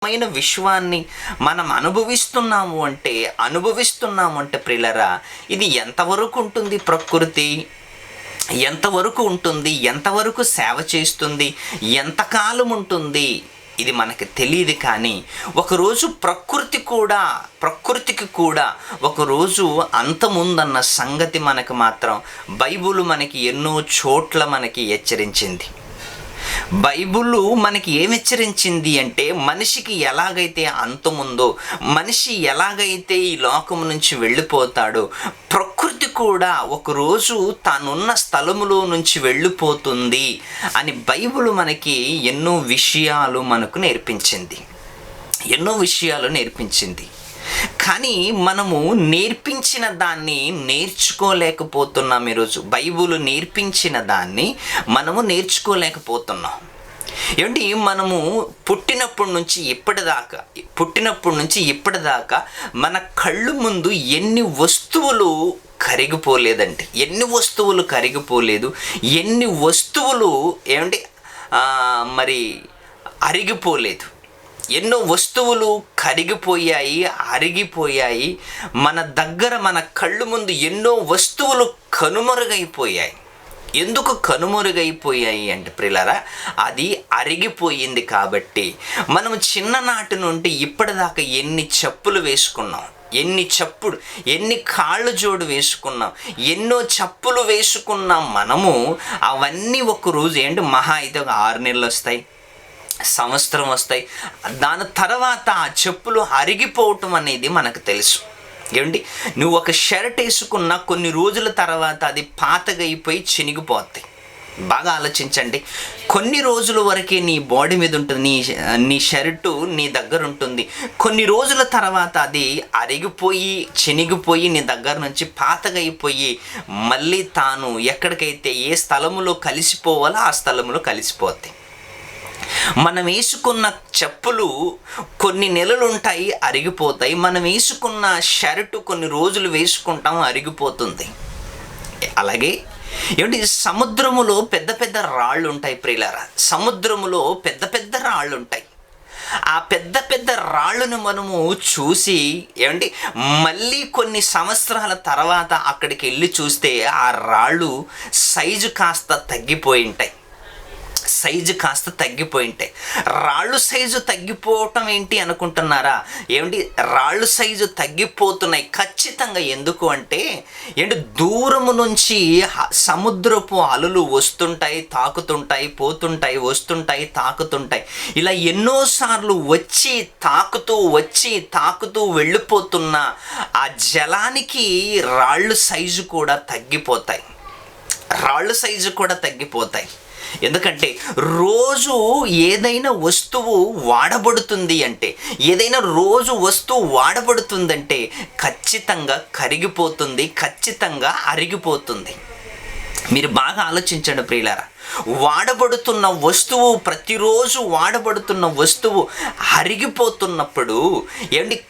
విశ్వాన్ని మనం అనుభవిస్తున్నాము అంటే ప్రియులరా, ఇది ఎంతవరకు ఉంటుంది? ప్రకృతి ఎంతవరకు ఉంటుంది? ఎంతవరకు సేవ చేస్తుంది? ఎంతకాలం ఉంటుంది? ఇది మనకి తెలియదు. కానీ ఒకరోజు ప్రకృతికి కూడా ఒకరోజు అంతముందన్న సంగతి మనకు మాత్రం బైబిల్ మనకి ఎన్నో చోట్ల మనకి హెచ్చరించింది. బైబిల్ మనకి ఏమి హెచ్చరించింది అంటే, మనిషికి ఎలాగైతే అంతముందో, మనిషి ఎలాగైతే ఈ లోకం నుంచి వెళ్ళిపోతాడో, ప్రకృతి కూడా ఒకరోజు తానున్న స్థలములో నుంచి వెళ్ళిపోతుంది అని బైబిల్ మనకి ఎన్నో విషయాలు నేర్పించింది. కానీ మనము నేర్పించిన దాన్ని నేర్చుకోలేకపోతున్నాం. ఈరోజు బైబిల్ నేర్పించిన దాన్ని మనము నేర్చుకోలేకపోతున్నాం. ఏమిటి? మనము పుట్టినప్పటి నుంచి ఇప్పటిదాకా మన కళ్ళు ముందు ఎన్ని వస్తువులు కరిగిపోలేదండి. ఎన్ని వస్తువులు మరి అరిగిపోలేదు. ఎన్నో వస్తువులు అరిగిపోయాయి. మన కళ్ళు ముందు ఎన్నో వస్తువులు కనుమరుగైపోయాయి. ఎందుకు కనుమరుగైపోయాయి అంటే ప్రియులారా, అది అరిగిపోయింది కాబట్టి. మనం చిన్ననాటి నుండి ఇప్పటిదాకా ఎన్ని చెప్పులు వేసుకున్నాం, ఎన్ని కాళ్ళు జోడు వేసుకున్నాం, ఎన్నో చెప్పులు వేసుకున్నాం. మనము అవన్నీ ఒకరోజు మహా అయితే ఒక 6 నెలలు వస్తాయి, సంవత్సరం వస్తాయి. దాని తర్వాత ఆ చెప్పులు అరిగిపోవటం అనేది మనకు తెలుసు. నువ్వు ఒక షర్ట్ వేసుకున్న కొన్ని రోజుల తర్వాత అది పాతగైపోయి చినిగిపోతాయి. బాగా ఆలోచించండి. కొన్ని రోజుల వరకే నీ బాడీ మీద ఉంటుంది, నీ షర్టు నీ దగ్గర ఉంటుంది. కొన్ని రోజుల తర్వాత అది అరిగిపోయి చినిగిపోయి నీ దగ్గర నుంచి పాతగైపోయి మళ్ళీ తాను ఎక్కడికైతే ఏ స్థలములో కలిసిపోవాలో ఆ స్థలములో కలిసిపోతాయి. మనం వేసుకున్న చెప్పులు కొన్ని నెలలు ఉంటాయి, అరిగిపోతాయి. మనం వేసుకున్న షర్టు కొన్ని రోజులు వేసుకుంటాం, అరిగిపోతుంది. అలాగే సముద్రములో పెద్ద పెద్ద రాళ్ళు ఉంటాయి ప్రియులారా. సముద్రములో పెద్ద పెద్ద రాళ్ళు ఉంటాయి. ఆ పెద్ద పెద్ద రాళ్ళను మనము చూసి మళ్ళీ కొన్ని సంవత్సరాల తర్వాత అక్కడికి వెళ్ళి చూస్తే ఆ రాళ్ళు సైజు కాస్త తగ్గిపోయి ఉంటాయి. రాళ్ళు సైజు తగ్గిపోవటం ఏంటి అనుకుంటున్నారా? రాళ్ళు సైజు తగ్గిపోతున్నాయి ఖచ్చితంగా. ఎందుకు అంటే దూరము నుంచి సముద్రపు అలలు వస్తుంటాయి, తాకుతుంటాయి, పోతుంటాయి, వస్తుంటాయి, తాకుతుంటాయి. ఇలా ఎన్నోసార్లు వచ్చి తాకుతూ వెళ్ళిపోతున్న ఆ జలానికి రాళ్ళు సైజు కూడా తగ్గిపోతాయి. ఎందుకంటే రోజు ఏదైనా వస్తువు వాడబడుతుందంటే ఖచ్చితంగా కరిగిపోతుంది, ఖచ్చితంగా అరిగిపోతుంది. మీరు బాగా ఆలోచించండి ప్రియులారా. ప్రతిరోజు వాడబడుతున్న వస్తువు అరిగిపోతున్నప్పుడు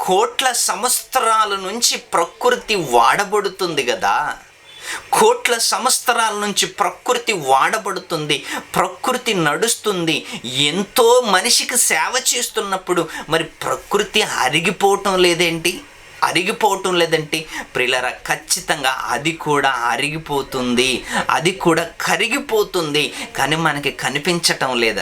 కోట్ల సంవత్సరాల నుంచి ప్రకృతి వాడబడుతుంది కదా. కోట్ల సంవత్సరాల నుంచి ప్రకృతి వాడబడుతుంది, ప్రకృతి నడుస్తుంది, ఎంతో మనిషికి సేవ చేస్తున్నప్పుడు మరి ప్రకృతి అరిగిపోవటం లేదేంటి ప్రియులారా? ఖచ్చితంగా అది కూడా అరిగిపోతుంది, అది కూడా కరిగిపోతుంది. కానీ మనకి కనిపించటం లేదు.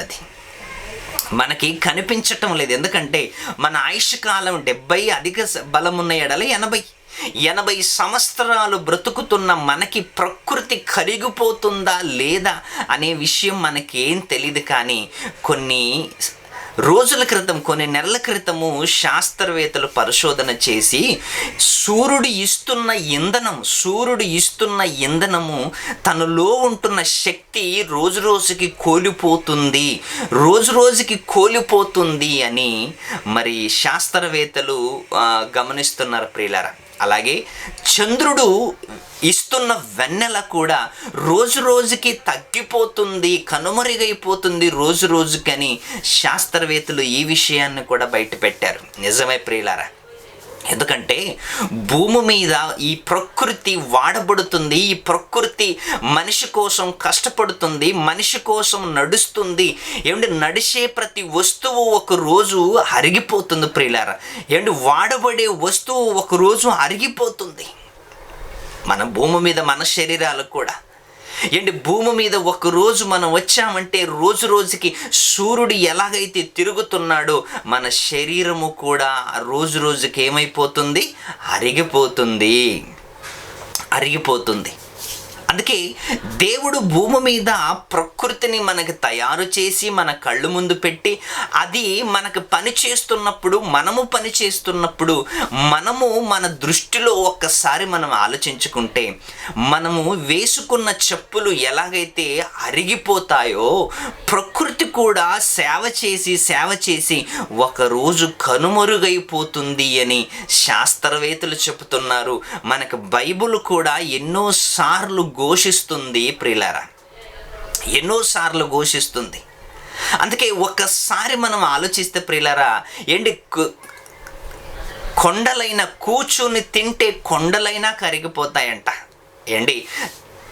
ఎందుకంటే మన ఆయుష్ కాలం 70, అధిక బలమున్న ఎడల 80 సంవత్సరాలు బ్రతుకుతున్న మనకి ప్రకృతి కరిగిపోతుందా లేదా అనే విషయం మనకేం తెలియదు. కానీ కొన్ని నెలల క్రితము శాస్త్రవేత్తలు పరిశోధన చేసి సూర్యుడు ఇస్తున్న ఇంధనము తనలో ఉంటున్న శక్తి రోజుకి కోల్పోతుంది అని మరి శాస్త్రవేత్తలు గమనిస్తున్నారు ప్రియులారా. అలాగే చంద్రుడు ఇస్తున్న వెన్నెల కూడా రోజుకి తగ్గిపోతుంది, కనుమరుగైపోతుంది రోజుకని శాస్త్రవేత్తలు ఈ విషయాన్ని కూడా బయట పెట్టారు. నిజమే ప్రియులారా. ఎందుకంటే భూమి మీద ఈ ప్రకృతి వాడబడుతుంది, ఈ ప్రకృతి మనిషి కోసం కష్టపడుతుంది, మనిషి కోసం నడుస్తుంది. ఏమంటే నడిచే ప్రతి వస్తువు ఒక రోజు అరిగిపోతుంది ప్రియులారా. ఏమంటే వాడబడే వస్తువు ఒక రోజు అరిగిపోతుంది. మన భూమి మీద మన శరీరాలు కూడా ఏంటి, భూమి మీద ఒకరోజు మనం వచ్చామంటే రోజు రోజుకి సూర్యుడు ఎలాగైతే తిరుగుతున్నాడో మన శరీరము కూడా రోజు రోజుకి ఏమైపోతుంది, అరిగిపోతుంది. అందుకే దేవుడు భూమి మీద ప్రకృతిని మనకి తయారు చేసి మన కళ్ళు ముందు పెట్టి, అది మనకు పని చేస్తున్నప్పుడు, మనము మన దృష్టిలో ఒక్కసారి మనం ఆలోచించుకుంటే, మనము వేసుకున్న చెప్పులు ఎలాగైతే అరిగిపోతాయో ప్రకృతి కూడా సేవ చేసి ఒకరోజు కనుమరుగైపోతుంది అని శాస్త్రవేత్తలు చెబుతున్నారు. మనకు బైబిల్ కూడా ఎన్నోసార్లు ఘోషిస్తుంది ప్రియులారా, ఎన్నోసార్లు ఘోషిస్తుంది. అందుకే ఒక్కసారి మనం ఆలోచిస్తే ప్రియులారా, ఏంటి కొండలైన కూర్చుని తింటే కొండలైనా కరిగిపోతాయంట. ఏంటి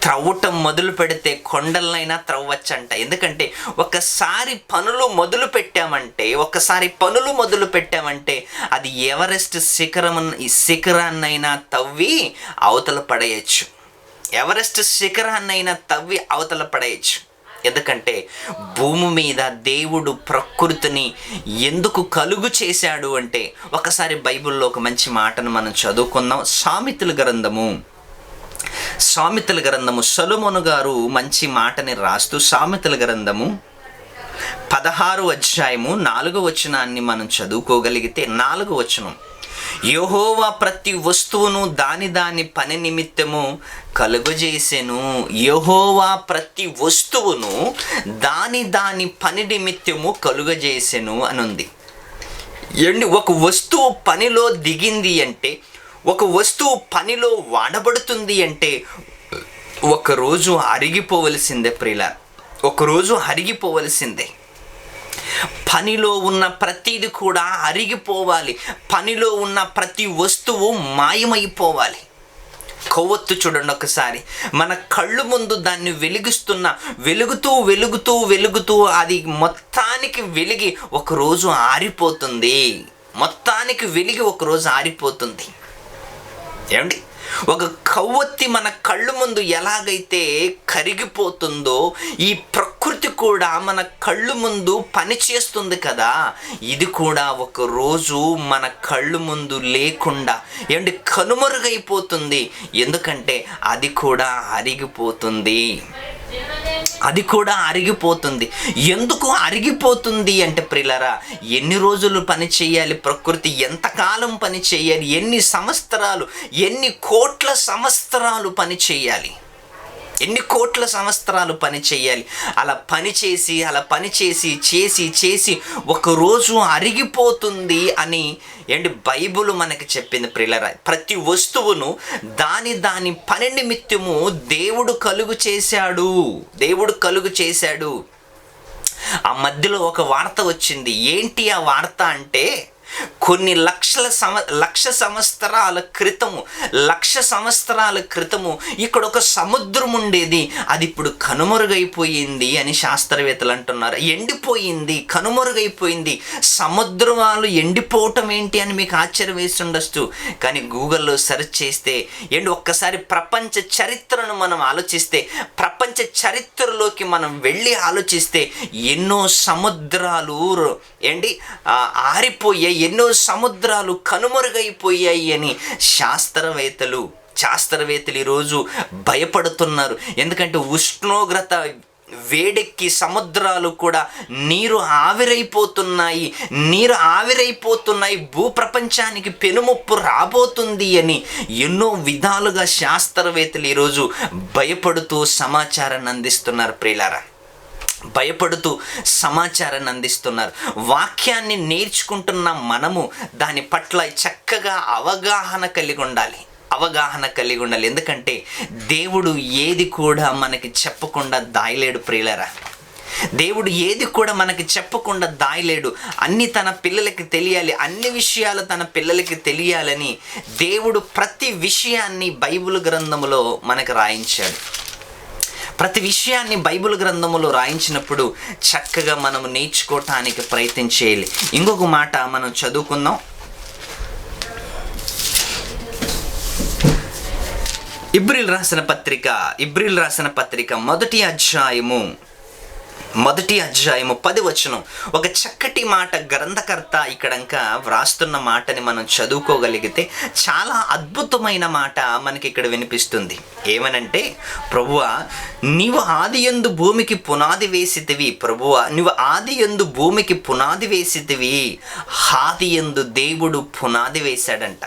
త్రవ్వటం మొదలు పెడితే కొండలనైనా త్రవ్వచ్చంట. ఎందుకంటే ఒకసారి పనులు మొదలు పెట్టామంటే అది ఎవరెస్ట్ శిఖరాన్నైనా తవ్వి అవతల పడేయచ్చు. ఎందుకంటే భూమి మీద దేవుడు ప్రకృతిని ఎందుకు కలుగు చేశాడు అంటే, ఒకసారి బైబిల్లో ఒక మంచి మాటను మనం చదువుకుందాం. సామెతల గ్రంథము సొలొమోను గారు మంచి మాటని రాస్తూ సామెతల గ్రంథము 16వ అధ్యాయము 4వ వచనాన్ని మనం చదువుకోగలిగితే, 4వ వచనం, యెహోవా ప్రతి వస్తువును దాని పని నిమిత్తము కలుగజేసెను. యెహోవా ప్రతి వస్తువును దాని పని నిమిత్తము కలుగజేసెను అని ఉంది. ఒక వస్తువు పనిలో దిగింది అంటే, ఒక వస్తువు పనిలో వాడబడుతుంది అంటే ఒకరోజు అరిగిపోవలసిందే ప్రియులారా, ఒకరోజు అరిగిపోవలసిందే. పనిలో ఉన్న ప్రతిది కూడా అరిగిపోవాలి. పనిలో ఉన్న ప్రతి వస్తువు మాయమైపోవాలి. కొవ్వొత్తు చూడండి ఒకసారి, మన కళ్ళు ముందు దాన్ని వెలుగుతూ అది మొత్తానికి వెలిగి ఒకరోజు ఆరిపోతుంది. ఏమండి, ఒక కొవ్వొత్తి మన కళ్ళు ముందు ఎలాగైతే కరిగిపోతుందో, ఈ ప్రకృతి కూడా మన కళ్ళు ముందు పనిచేస్తుంది కదా, ఇది కూడా ఒక రోజు మన కళ్ళు ముందు లేకుండా ఏమంటే కనుమరుగైపోతుంది. ఎందుకంటే అది కూడా అరిగిపోతుంది. ఎందుకు అరిగిపోతుంది అంటే ప్రియులారా, ఎన్ని రోజులు పని చేయాలి ప్రకృతి, ఎంతకాలం పని చేయాలి, ఎన్ని కోట్ల సంవత్సరాలు పని చేయాలి. అలా పని చేసి ఒకరోజు అరిగిపోతుంది అని ఏంటి బైబిల్ మనకి చెప్పింది ప్రియులారా. ప్రతి వస్తువును దాని పని నిమిత్తము దేవుడు కలుగు చేశాడు. ఆ మధ్యలో ఒక వార్త వచ్చింది. ఏంటి ఆ వార్త అంటే, కొన్ని లక్ష సంవత్సరాల క్రితము ఇక్కడ ఒక సముద్రం ఉండేది, అది ఇప్పుడు కనుమరుగైపోయింది అని శాస్త్రవేత్తలు అంటున్నారు. కనుమరుగైపోయింది. సముద్రాలు ఎండిపోవటం ఏంటి అని మీకు ఆశ్చర్యం వేసి ఉండొచ్చు. కానీ గూగుల్లో సెర్చ్ చేస్తే ఒక్కసారి ప్రపంచ చరిత్రను మనం ఆలోచిస్తే, ప్రపంచ చరిత్రలోకి మనం వెళ్ళి ఆలోచిస్తే ఎన్నో సముద్రాలు ఆరిపోయాయి, ఎన్నో సముద్రాలు కనుమరుగైపోయాయి అని శాస్త్రవేత్తలు ఈరోజు భయపడుతున్నారు. ఎందుకంటే ఉష్ణోగ్రత వేడెక్కి సముద్రాలు కూడా నీరు ఆవిరైపోతున్నాయి, భూప్రపంచానికి పెనుముప్పు రాబోతుంది అని ఎన్నో విధాలుగా శాస్త్రవేత్తలు ఈరోజు భయపడుతూ సమాచారాన్ని అందిస్తున్నారు ప్రియులారా. వాక్యాన్ని నేర్చుకుంటున్న మనము దాని పట్ల చక్కగా అవగాహన కలిగి ఉండాలి. ఎందుకంటే దేవుడు ఏది కూడా మనకి చెప్పకుండా దాయలేడు ప్రియులారా. దేవుడు ఏది కూడా మనకి చెప్పకుండా దాయలేడు. అన్నీ తన పిల్లలకి తెలియాలి, అన్ని విషయాలు తన పిల్లలకి తెలియాలని దేవుడు ప్రతి విషయాన్ని బైబిల్ గ్రంథములో మనకు రాయించాడు. ప్రతి విషయాన్ని బైబిల్ గ్రంథములో రాయించినప్పుడు చక్కగా మనం నేర్చుకోవటానికి ప్రయత్నం చేయాలి. ఇంకొక మాట మనం చదువుకుందాం. ఇబ్రీల్ రాసిన పత్రిక మొదటి అధ్యాయము 10 వచనం. ఒక చక్కటి మాట గ్రంథకర్త ఇక్కడంక వ్రాస్తున్న మాటని మనం చదువుకోగలిగితే చాలా అద్భుతమైన మాట మనకి ఇక్కడ వినిపిస్తుంది. ఏమనంటే, ప్రభువా నీవు ఆదియందు భూమికి పునాది వేసితివి. ఆదియందు దేవుడు పునాది వేశాడంట.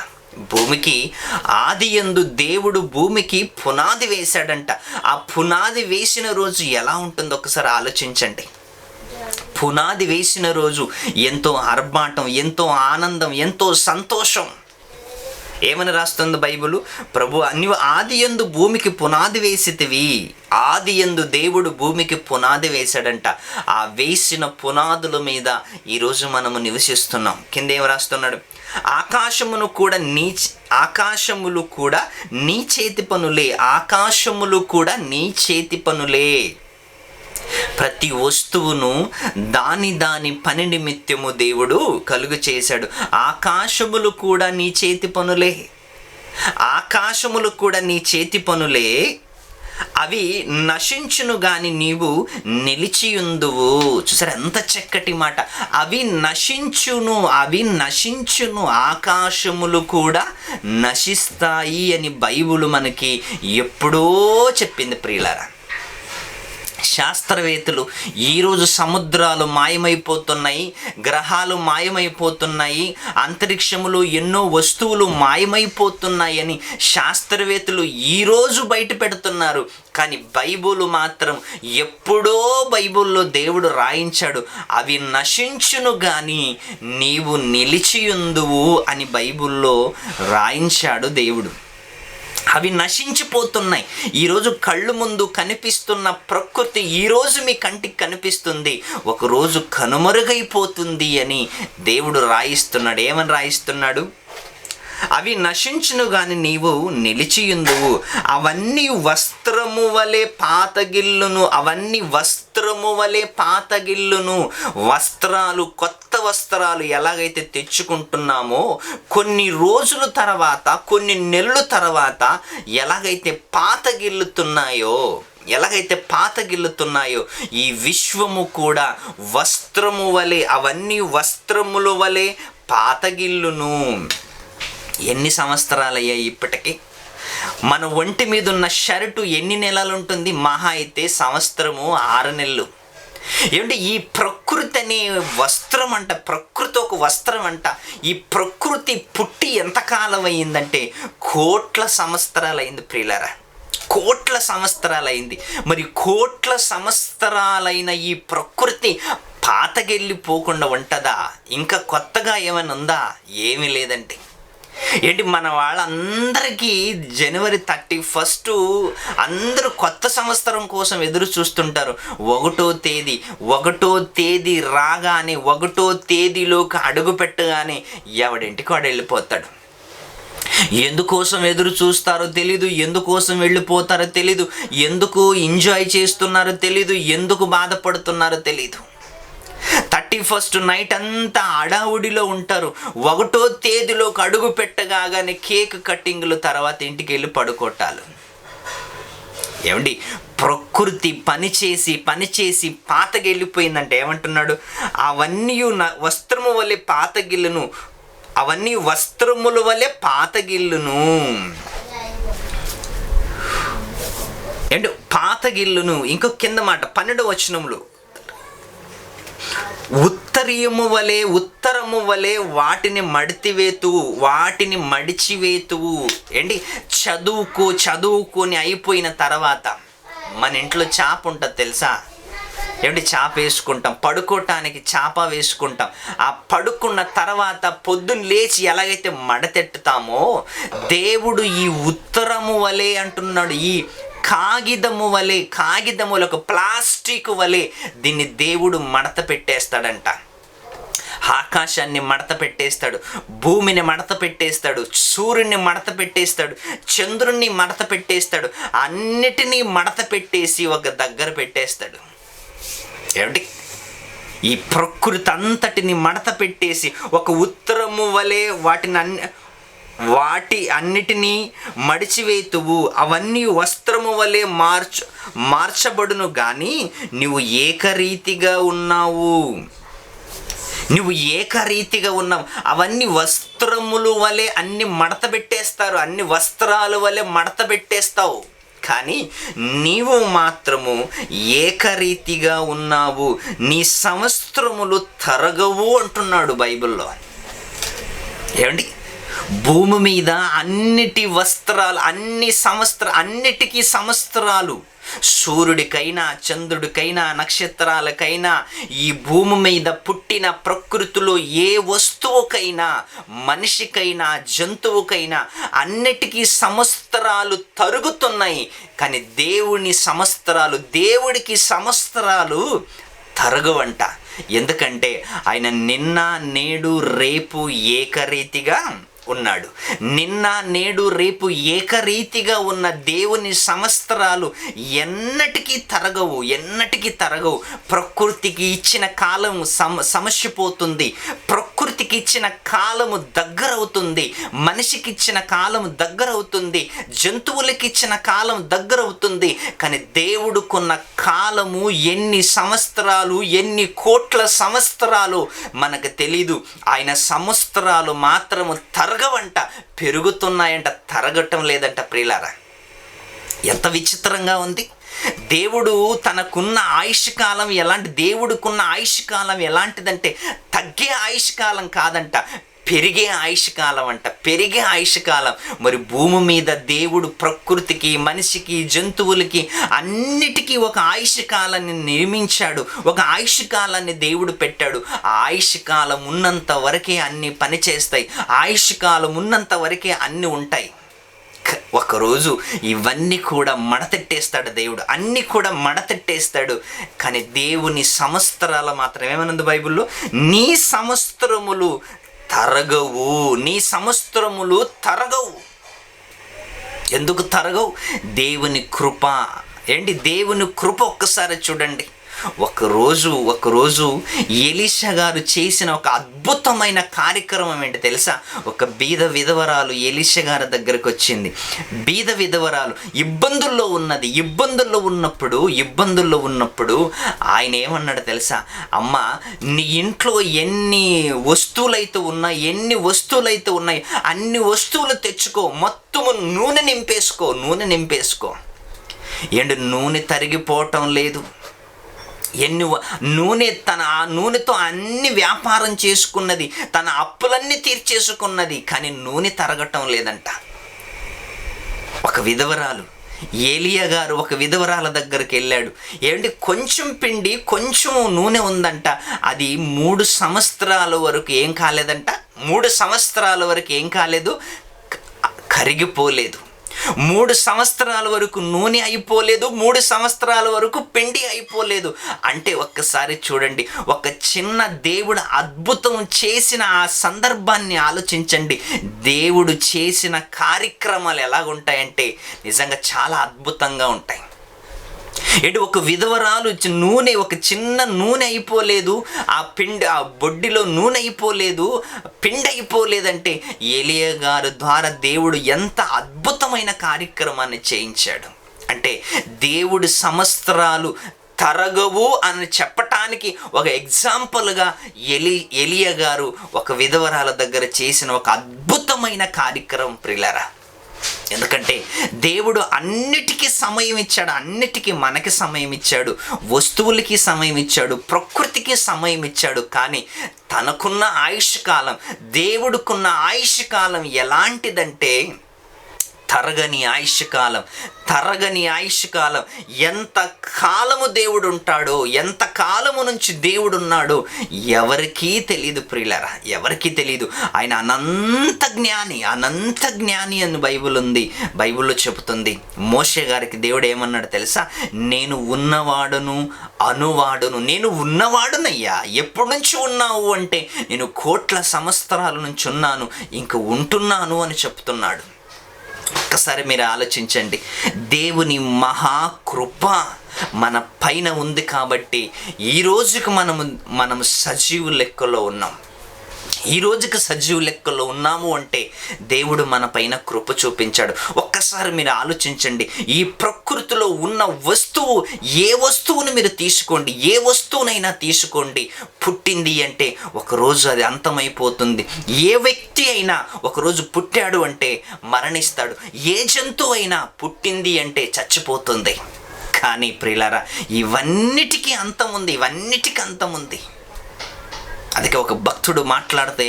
ఆదియందు దేవుడు భూమికి పునాది వేశాడంట. ఆ పునాది వేసిన రోజు ఎలా ఉంటుందో ఒకసారి ఆలోచించండి. పునాది వేసిన రోజు ఎంతో ఆర్భాటం, ఎంతో ఆనందం, ఎంతో సంతోషం. ఏమని రాస్తుంది బైబిలు? ప్రభువా నీవు ఆదియందు భూమికి పునాది వేసితివి. ఆదియందు దేవుడు భూమికి పునాది వేశాడంట. ఆ వేసిన పునాదుల మీద ఈరోజు మనము నివసిస్తున్నాం. కింద ఏం రాస్తున్నాడు? ఆకాశములు కూడా నీ చేతి పనులే. ప్రతి వస్తువును దాని పని నిమిత్తము దేవుడు కలుగు చేశాడు. ఆకాశములు కూడా నీ చేతి పనులే. అవి నశించును గాని నీవు నిలిచియుందువు. చూసారు ఎంత చక్కటి మాట. అవి నశించును, ఆకాశములు కూడా నశిస్తాయి అని బైబిల్ మనకి ఎప్పుడో చెప్పింది ప్రియులారా. శాస్త్రవేత్తలు ఈరోజు సముద్రాలు మాయమైపోతున్నాయి, గ్రహాలు మాయమైపోతున్నాయి, అంతరిక్షములో ఎన్నో వస్తువులు మాయమైపోతున్నాయని శాస్త్రవేత్తలు ఈరోజు బయట పెడుతున్నారు. కానీ బైబిల్ మాత్రం ఎప్పుడో బైబిల్లో దేవుడు రాయించాడు, అవి నశించును గాని నీవు నిలిచియుందువు అని బైబిల్లో రాయించాడు దేవుడు. అవి నశించిపోతున్నాయి. ఈరోజు కళ్ళు ముందు కనిపిస్తున్న ప్రకృతి ఈరోజు మీ కంటికి కనిపిస్తుంది, ఒకరోజు కనుమరుగైపోతుంది అని దేవుడు రాయిస్తున్నాడు. ఏమని రాయిస్తున్నాడు? అవి నశించును గాని నీవు నిలిచియుందువు. అవన్నీ వస్త్రము వలె పాతగిల్లును. వస్త్రాలు, కొత్త వస్త్రాలు ఎలాగైతే తెచ్చుకుంటున్నామో కొన్ని రోజుల తర్వాత, కొన్ని నెలల తర్వాత ఎలాగైతే పాతగిల్లుతున్నాయో ఈ విశ్వము కూడా వస్త్రముల వలె పాతగిల్లును. ఎన్ని సంవత్సరాలయ్యాయి ఇప్పటికీ? మన ఒంటి మీద ఉన్న షర్టు ఎన్ని నెలలు ఉంటుంది? మహా అయితే సంవత్సరము 6 నెలలు. ఏమంటే ఈ ప్రకృతి అనే వస్త్రం అంట, ప్రకృతి ఒక వస్త్రం అంట. ఈ ప్రకృతి పుట్టి ఎంతకాలం అయిందంటే కోట్ల సంవత్సరాలైంది ప్రియులారా, కోట్ల సంవత్సరాలైంది. మరి కోట్ల సంవత్సరాలైన ఈ ప్రకృతి పాతగెళ్ళిపోకుండా ఉంటుందా? ఇంకా కొత్తగా ఏమైనా ఉందా? ఏమీ లేదండి. ఏంటి మన వాళ్ళందరికీ జనవరి 31 అందరూ కొత్త సంవత్సరం కోసం ఎదురు చూస్తుంటారు. 1వ తేదీ రాగానే, 1వ తేదీలోకి అడుగు పెట్టగానే ఎవడింటికి వాడు వెళ్ళిపోతాడు. ఎందుకోసం ఎదురు చూస్తారో తెలీదు, ఎందుకోసం వెళ్ళిపోతారో తెలీదు, ఎందుకు ఎంజాయ్ చేస్తున్నారో తెలీదు, ఎందుకు బాధపడుతున్నారో తెలీదు. 31st నైట్ అంతా అడావుడిలో ఉంటారు. 1వ తేదీలోకి అడుగు పెట్టగానే కేక్ కట్టింగ్లు, తర్వాత ఇంటికి వెళ్ళి పడుకోటాలు. ఏమండి ప్రకృతి పనిచేసి పాతగెళ్ళిపోయిందంటే ఏమంటున్నాడు? అవన్నీ వస్త్రము వలె పాతగిల్లును, అవన్నీ వస్త్రముల వలె పాతగిల్లును. ఏంటి పాతగిల్లును? ఇంకో కింద మాట 12వ వచనంలో ఉత్తరము వలె వాటిని మడిచివేతువు. ఏంటి చదువుకొని అయిపోయిన తర్వాత మన ఇంట్లో చాప ఉంటుంది తెలుసా? ఏమిటి చాప వేసుకుంటాం, పడుకోవటానికి చాప వేసుకుంటాం. ఆ పడుకున్న తర్వాత పొద్దున్న లేచి ఎలాగైతే మడతెట్టుతామో దేవుడు ఈ ఉత్తరము వలె అంటున్నాడు. ఈ కాగితములు ఒక ప్లాస్టిక్ వలె దీన్ని దేవుడు మడత పెట్టేస్తాడంట. ఆకాశాన్ని మడత పెట్టేస్తాడు, భూమిని మడత పెట్టేస్తాడు, సూర్యుని మడత పెట్టేస్తాడు, చంద్రుణ్ణి మడత పెట్టేస్తాడు, అన్నిటినీ మడత పెట్టేసి ఒక దగ్గర పెట్టేస్తాడు. ఏమిటి? ఈ ప్రకృతి అంతటిని మడత పెట్టేసి ఒక ఉత్తరము వలె వాటి అన్నిటినీ మడిచివేతువు, అవన్నీ వస్త్రము వలె మార్చబడును గాని నువ్వు ఏకరీతిగా ఉన్నావు. అవన్నీ వస్త్రములు వలె అన్ని మడత పెట్టేస్తారు, అన్ని వస్త్రాల వలె మడత పెట్టేస్తావు, కానీ నీవు మాత్రము ఏకరీతిగా ఉన్నావు, నీ సంవత్సరములు తరగవు అంటున్నాడు బైబిల్లో. ఏమండి? భూమి మీద అన్నిటికీ సంవత్సరాలు, సూర్యుడికైనా చంద్రుడికైనా నక్షత్రాలకైనా ఈ భూమి మీద పుట్టిన ప్రకృతిలో ఏ వస్తువుకైనా మనిషికైనా జంతువుకైనా అన్నిటికీ సంవత్సరాలు తరుగుతున్నాయి, కానీ దేవుడికి సంవత్సరాలు తరగవంట. ఎందుకంటే ఆయన నిన్న నేడు రేపు ఏకరీతిగా ఉన్నాడు. నిన్న నేడు రేపు ఏకరీతిగా ఉన్న దేవుని సంవత్సరాలు ఎన్నటికీ తరగవు. ప్రకృతికి ఇచ్చిన కాలము సమస్యపోతుంది, ప్రకృతికి ఇచ్చిన కాలము దగ్గరవుతుంది, మనిషికి ఇచ్చిన కాలము దగ్గరవుతుంది, జంతువులకి ఇచ్చిన కాలం దగ్గరవుతుంది, కానీ దేవుడుకున్న కాలము ఎన్ని సంవత్సరాలు, ఎన్ని కోట్ల సంవత్సరాలు మనకు తెలీదు. ఆయన సంవత్సరాలు మాత్రము తరగవంట, పెరుగుతున్నాయంట, తరగటం లేదంట. ప్రియులారా, ఎంత విచిత్రంగా ఉంది. దేవుడు తనకున్న ఆయుష్కాలం దేవుడికున్న ఆయుష్కాలం ఎలాంటిదంటే తగ్గే ఆయుష్కాలం కాదంట, పెరిగే ఆయుష్కాలం అంట, పెరిగే ఆయుష్కాలం. మరి భూమి మీద దేవుడు ప్రకృతికి, మనిషికి, జంతువులకి అన్నిటికీ ఒక ఆయుష్కాలాన్ని నిర్మించాడు, ఒక ఆయుష్కాలాన్ని దేవుడు పెట్టాడు. ఆ ఆయుష్కాలం ఉన్నంత వరకే అన్ని పనిచేస్తాయి, ఆయుష్కాలం ఉన్నంత వరకే అన్ని ఉంటాయి. ఒకరోజు ఇవన్నీ కూడా మడతెట్టేస్తాడు దేవుడు, అన్నీ కూడా మడతెట్టేస్తాడు. కానీ దేవుని సంవత్సరాలు మాత్రం ఏమనుంది బైబిల్లో? నీ సంవత్సరములు తరగవు. ఎందుకు తరగవు? దేవుని కృప. దేవుని కృప ఒక్కసారి చూడండి. ఒకరోజు ఎలీషా గారు చేసిన ఒక అద్భుతమైన కార్యక్రమం ఏంటి తెలుసా? ఒక బీద విధవరాలు ఎలీషా గారి దగ్గరకు వచ్చింది. బీద విధవరాలు ఇబ్బందుల్లో ఉన్నప్పుడు ఆయన ఏమన్నాడు తెలుసా? అమ్మ, నీ ఇంట్లో ఎన్ని వస్తువులైతే ఉన్నాయి అన్ని వస్తువులు తెచ్చుకో, మొత్తము నూనె నింపేసుకో. నూనె తరిగిపోవటం లేదు. ఆ నూనెతో అన్ని వ్యాపారం చేసుకున్నది, తన అప్పులన్నీ తీర్చేసుకున్నది, కానీ నూనె తరగటం లేదంట. ఒక విధవరాలు, ఏలియా గారు ఒక విధవరాల దగ్గరికి వెళ్ళాడు. కొంచెం పిండి, కొంచెం నూనె ఉందంట. అది 3 సంవత్సరాల వరకు ఏం కాలేదంట. 3 సంవత్సరాల వరకు ఏం కాలేదు, కరిగిపోలేదు. 3 సంవత్సరాల వరకు నూనె అయిపోలేదు, 3 సంవత్సరాల వరకు పిండి అయిపోలేదు. అంటే ఒక్కసారి చూడండి, ఒక చిన్న దేవుడు అద్భుతం చేసిన ఆ సందర్భాన్ని ఆలోచించండి. దేవుడు చేసిన కార్యక్రమాలు ఎలాగుంటాయంటే నిజంగా చాలా అద్భుతంగా ఉంటాయి. ఒక విధవరాలు ఒక చిన్న నూనె అయిపోలేదు, ఆ బొడ్డిలో నూనె అయిపోలేదు, పిండి అయిపోలేదంటే ఏలియా గారు ద్వారా దేవుడు ఎంత అద్భుతమైన కార్యక్రమాన్ని చేయించాడు. అంటే దేవుడి సంవత్సరాలు తరగవు అని చెప్పటానికి ఒక ఎగ్జాంపుల్గా ఏలియా గారు ఒక విధవరాల దగ్గర చేసిన ఒక అద్భుతమైన కార్యక్రమం. ప్రియులారా, ఎందుకంటే దేవుడు అన్నిటికీ సమయం ఇచ్చాడు, అన్నిటికీ మనకి సమయం ఇచ్చాడు, వస్తువులకి సమయం ఇచ్చాడు, ప్రకృతికి సమయం ఇచ్చాడు. కానీ తనకున్న ఆయుష్కాలం, దేవుడుకున్న ఆయుష్కాలం ఎలాంటిదంటే తరగని ఆయుష్కాలం, తరగని ఆయుష్కాలం. ఎంత కాలము దేవుడు ఉంటాడో, ఎంత కాలము నుంచి దేవుడు ఉన్నాడో ఎవరికీ తెలియదు ప్రియులారా, ఎవరికీ తెలియదు. ఆయన అనంత జ్ఞాని అని బైబిల్ ఉంది. బైబిల్లో చెబుతుంది. మోషే గారికి దేవుడు ఏమన్నాడు తెలుసా? నేను ఉన్నవాడును అనువాడును. నేను ఉన్నవాడునయ్యా. ఎప్పటి నుంచి ఉన్నావు అంటే నేను కోట్ల సంవత్సరాల నుంచి ఉన్నాను, ఇంక ఉంటున్నాను అని చెప్తున్నాడు. ఒక్కసారి మీరు ఆలోచించండి. దేవుని మహాకృప మన పైన ఉంది కాబట్టి ఈ రోజుకి మనము సజీవు లెక్కలో ఉన్నాం. ఈ రోజుకి సజీవ లెక్కలో ఉన్నాము అంటే దేవుడు మన పైన కృప చూపించాడు. ఒక్కసారి మీరు ఆలోచించండి. ఈ ప్రకృతిలో ఉన్న వస్తువు, ఏ వస్తువుని మీరు తీసుకోండి, ఏ వస్తువునైనా తీసుకోండి, పుట్టింది అంటే ఒకరోజు అది అంతమైపోతుంది. ఏ వ్యక్తి అయినా ఒకరోజు పుట్టాడు అంటే మరణిస్తాడు. ఏ జంతువు అయినా పుట్టింది అంటే చచ్చిపోతుంది. కానీ ప్రియులారా, ఇవన్నిటికీ అంతముంది, ఇవన్నిటికీ అంతముంది. అందుకే ఒక భక్తుడు మాట్లాడితే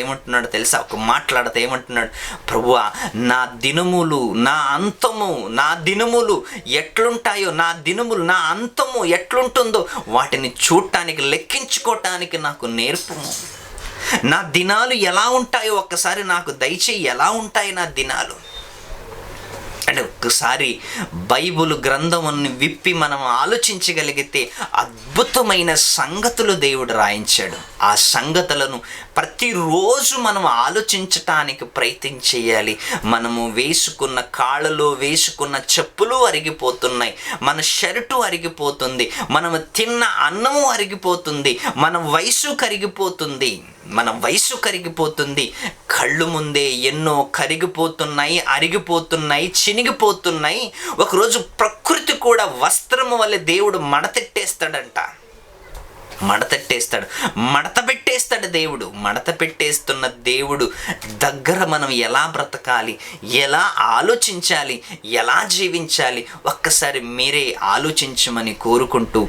ఏమంటున్నాడు? ప్రభువా, నా దినములు ఎట్లుంటాయో, నా అంతము ఎట్లుంటుందో వాటిని చూడటానికి, లెక్కించుకోవటానికి నాకు నేర్పుము. నా దినాలు ఎలా ఉంటాయో ఒక్కసారి నాకు దయచేయి. ఎలా ఉంటాయి నా దినాలు అంటే ఒక్కసారి బైబిల్ గ్రంథముని విప్పి మనం ఆలోచించగలిగితే అద్భుతమైన సంగతులు దేవుడు రాయించాడు. ఆ సంగతులను ప్రతిరోజు మనం ఆలోచించటానికి ప్రయత్నం చేయాలి. మనము వేసుకున్న కాళ్ళలో వేసుకున్న చెప్పులు అరిగిపోతున్నాయి, మన షర్టు అరిగిపోతుంది, మనము తిన్న అన్నము అరిగిపోతుంది, మన వయసు కరిగిపోతుంది. కళ్ళు ముందే ఎన్నో కరిగిపోతున్నాయి, అరిగిపోతున్నాయి, చినిగిపోతున్నాయి. ఒకరోజు ప్రకృతి కూడా వస్త్రము వల్ల దేవుడు మడత పెట్టేస్తాడు దేవుడు. మడత పెట్టేస్తున్న దేవుడు దగ్గర మనం ఎలా బ్రతకాలి, ఎలా ఆలోచించాలి, ఎలా జీవించాలి ఒక్కసారి మీరే ఆలోచించమని కోరుకుంటూ